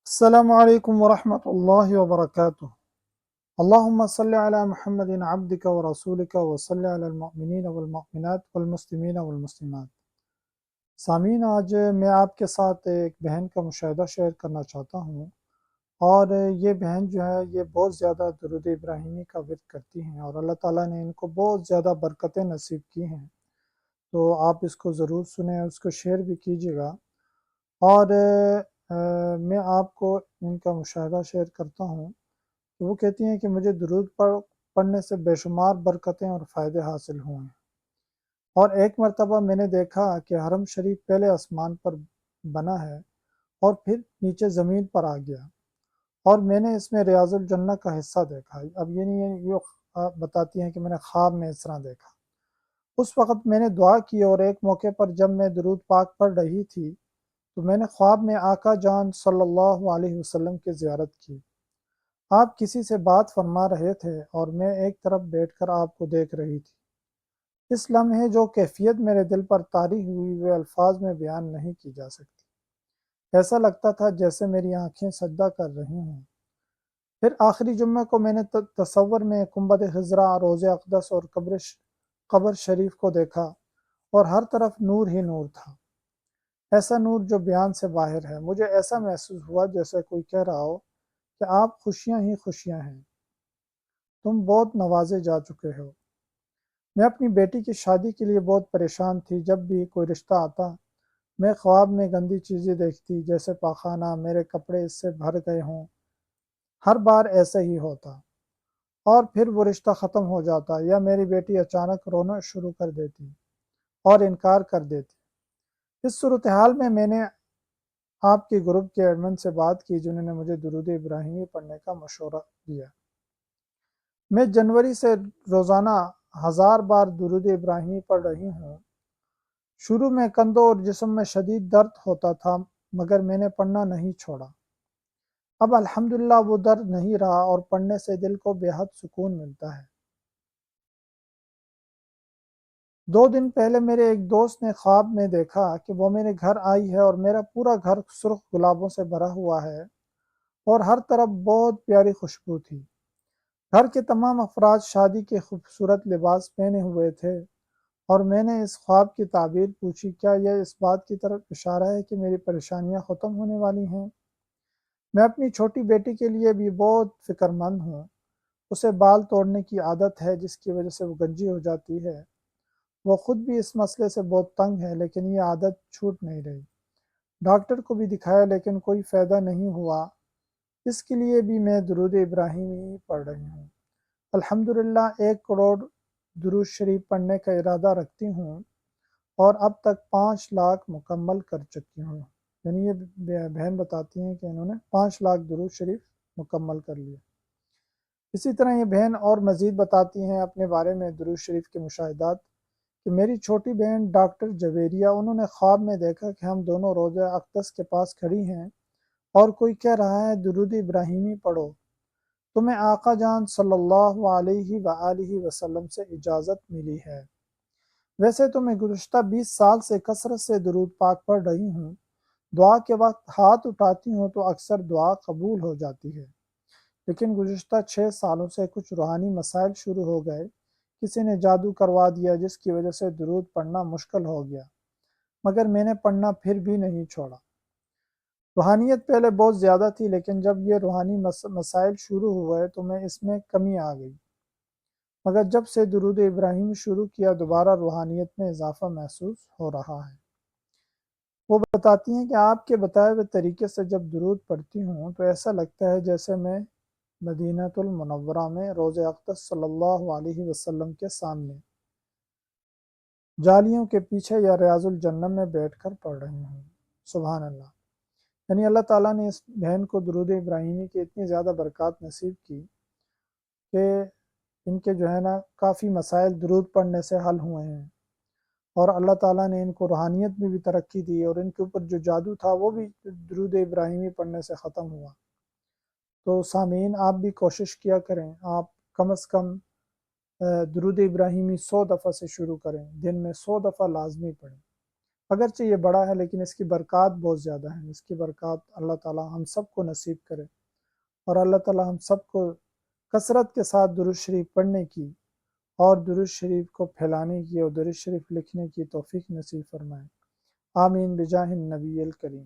السلام علیکم ورحمۃ اللہ وبرکاتہ۔ اللہم صلی علی محمد عبدک ورسولک وصلی علی المؤمنین والمؤمنات والمسلمین والمسلمات۔ سامعین، آج میں آپ کے ساتھ ایک بہن کا مشاہدہ شیئر کرنا چاہتا ہوں، اور یہ بہن جو ہے یہ بہت زیادہ درود ابراہیمی کا ورد کرتی ہیں، اور اللہ تعالیٰ نے ان کو بہت زیادہ برکتیں نصیب کی ہیں۔ تو آپ اس کو ضرور سنیں، اس کو شیئر بھی کیجیے گا۔ اور میں آپ کو ان کا مشاہدہ شیئر کرتا ہوں۔ وہ کہتی ہیں کہ مجھے درود پڑھنے سے بے شمار برکتیں اور فائدے حاصل ہوئے ہیں، اور ایک مرتبہ میں نے دیکھا کہ حرم شریف پہلے آسمان پر بنا ہے اور پھر نیچے زمین پر آ گیا، اور میں نے اس میں ریاض الجنہ کا حصہ دیکھا۔ اب یہ نہیں ہے، یہ بتاتی ہیں کہ میں نے خواب میں اس طرح دیکھا۔ اس وقت میں نے دعا کی، اور ایک موقع پر جب میں درود پاک پڑھ رہی تھی تو میں نے خواب میں آقا جان صلی اللہ علیہ وسلم کی زیارت کی۔ آپ کسی سے بات فرما رہے تھے اور میں ایک طرف بیٹھ کر آپ کو دیکھ رہی تھی۔ اس لمحے جو کیفیت میرے دل پر طاری ہوئی وہ الفاظ میں بیان نہیں کی جا سکتی۔ ایسا لگتا تھا جیسے میری آنکھیں سجدہ کر رہی ہوں۔ پھر آخری جمعہ کو میں نے تصور میں گنبد خضرا، روض اقدس اور قبر شریف کو دیکھا، اور ہر طرف نور ہی نور تھا، ایسا نور جو بیان سے باہر ہے۔ مجھے ایسا محسوس ہوا جیسے کوئی کہہ رہا ہو کہ آپ خوشیاں ہی خوشیاں ہیں، تم بہت نوازے جا چکے ہو۔ میں اپنی بیٹی کی شادی کے لیے بہت پریشان تھی۔ جب بھی کوئی رشتہ آتا میں خواب میں گندی چیزیں دیکھتی، جیسے پاخانہ، میرے کپڑے اس سے بھر گئے ہوں۔ ہر بار ایسا ہی ہوتا، اور پھر وہ رشتہ ختم ہو جاتا، یا میری بیٹی اچانک رونا شروع کر دیتی اور انکار کر دیتی۔ اس صورتحال میں نے آپ کے گروپ کے ایڈمن سے بات کی، جنہوں نے مجھے درود ابراہیمی پڑھنے کا مشورہ دیا۔ میں جنوری سے روزانہ 1000 بار درود ابراہیمی پڑھ رہی ہوں۔ شروع میں کندھوں اور جسم میں شدید درد ہوتا تھا، مگر میں نے پڑھنا نہیں چھوڑا۔ اب الحمدللہ وہ درد نہیں رہا، اور پڑھنے سے دل کو بے حد سکون ملتا ہے۔ 2 دن پہلے میرے ایک دوست نے خواب میں دیکھا کہ وہ میرے گھر آئی ہے، اور میرا پورا گھر سرخ گلابوں سے بھرا ہوا ہے، اور ہر طرف بہت پیاری خوشبو تھی۔ گھر کے تمام افراد شادی کے خوبصورت لباس پہنے ہوئے تھے، اور میں نے اس خواب کی تعبیر پوچھی، کیا یہ اس بات کی طرف اشارہ ہے کہ میری پریشانیاں ختم ہونے والی ہیں؟ میں اپنی چھوٹی بیٹی کے لیے بھی بہت فکر مند ہوں۔ اسے بال توڑنے کی عادت ہے، جس کی وجہ سے وہ گنجی ہو جاتی ہے۔ وہ خود بھی اس مسئلے سے بہت تنگ ہے، لیکن یہ عادت چھوٹ نہیں رہی۔ ڈاکٹر کو بھی دکھایا لیکن کوئی فائدہ نہیں ہوا۔ اس کے لیے بھی میں درود ابراہیمی پڑھ رہی ہوں۔ الحمدللہ 1 کروڑ درود شریف پڑھنے کا ارادہ رکھتی ہوں، اور اب تک 5 لاکھ مکمل کر چکی ہوں۔ یعنی یہ بہن بتاتی ہیں کہ انہوں نے 5 لاکھ درود شریف مکمل کر لیے۔ اسی طرح یہ بہن اور مزید بتاتی ہیں اپنے بارے میں درود شریف کے مشاہدات، کہ میری چھوٹی بہن ڈاکٹر جویریہ، انہوں نے خواب میں دیکھا کہ ہم دونوں روضہ اقدس کے پاس کھڑی ہیں، اور کوئی کہہ رہا ہے درود ابراہیمی پڑھو، تمہیں آقا جان صلی اللہ علیہ وآلہ وسلم سے اجازت ملی ہے۔ ویسے تو میں گزشتہ 20 سال سے کثرت سے درود پاک پڑھ رہی ہوں۔ دعا کے وقت ہاتھ اٹھاتی ہوں تو اکثر دعا قبول ہو جاتی ہے، لیکن گزشتہ 6 سالوں سے کچھ روحانی مسائل شروع ہو گئے۔ کسی نے جادو کروا دیا، جس کی وجہ سے درود پڑھنا مشکل ہو گیا، مگر میں نے پڑھنا پھر بھی نہیں چھوڑا۔ روحانیت پہلے بہت زیادہ تھی، لیکن جب یہ روحانی مسائل شروع ہوئے تو میں اس میں کمی آ گئی، مگر جب سے درود ابراہیم شروع کیا دوبارہ روحانیت میں اضافہ محسوس ہو رہا ہے۔ وہ بتاتی ہیں کہ آپ کے بتائے ہوئے طریقے سے جب درود پڑھتی ہوں تو ایسا لگتا ہے جیسے میں مدینۃ المنورہ میں روضہ اقدس صلی اللہ علیہ وسلم کے سامنے جالیوں کے پیچھے یا ریاض الجنہ میں بیٹھ کر پڑھ رہی ہوں۔ سبحان اللہ۔ یعنی اللہ تعالیٰ نے اس بہن کو درود ابراہیمی کی اتنی زیادہ برکات نصیب کی کہ ان کے جو ہے نا کافی مسائل درود پڑھنے سے حل ہوئے ہیں، اور اللہ تعالیٰ نے ان کو روحانیت میں بھی ترقی دی، اور ان کے اوپر جو جادو تھا وہ بھی درود ابراہیمی پڑھنے سے ختم ہوا۔ تو سامعین، آپ بھی کوشش کیا کریں، آپ کم از کم درود ابراہیمی 100 دفعہ سے شروع کریں، دن میں 100 دفعہ لازمی پڑھیں۔ اگرچہ یہ بڑا ہے لیکن اس کی برکات بہت زیادہ ہیں۔ اس کی برکات اللہ تعالیٰ ہم سب کو نصیب کرے، اور اللہ تعالیٰ ہم سب کو کثرت کے ساتھ درود شریف پڑھنے کی اور درود شریف کو پھیلانے کی اور درود شریف لکھنے کی توفیق نصیب فرمائے۔ آمین بجاہ النبی الکریم۔